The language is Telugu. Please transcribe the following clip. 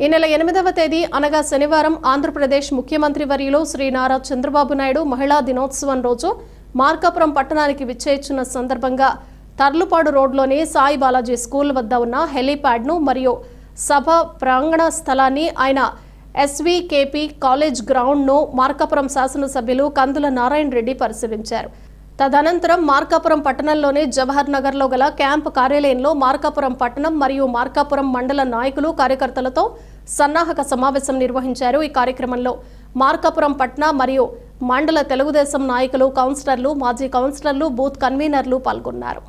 ఈ నెల 8వ తేదీ అనగా శనివారం ఆంధ్రప్రదేశ్ ముఖ్యమంత్రి వర్యులు శ్రీ నారా చంద్రబాబు నాయుడు మహిళా దినోత్సవం రోజు మార్కాపురం పట్టణానికి విచ్చేస్తున్న సందర్భంగా తర్లుపాడు రోడ్లోని సాయి బాలాజీ స్కూల్ వద్ద ఉన్న హెలీప్యాడ్ను మరియు సభ ప్రాంగణ స్థలాన్ని ఆయన ఎస్వీకేపీ కాలేజ్ గ్రౌండ్ను మార్కాపురం శాసనసభ్యులు కందుల నారాయణ రెడ్డి పరిశీలించారు. తదనంతరం మార్కాపురం పట్టణంలోని జవహర్ నగర్లో గల క్యాంపు కార్యాలయంలో మార్కాపురం పట్టణం మరియు మార్కాపురం మండల నాయకులు కార్యకర్తలతో సన్నాహక సమావేశం నిర్వహించారు. ఈ కార్యక్రమంలో మార్కాపురం పట్టణ మరియు మండల తెలుగుదేశం నాయకులు, కౌన్సిలర్లు, మాజీ కౌన్సిలర్లు, బూత్ కన్వీనర్లు పాల్గొన్నారు.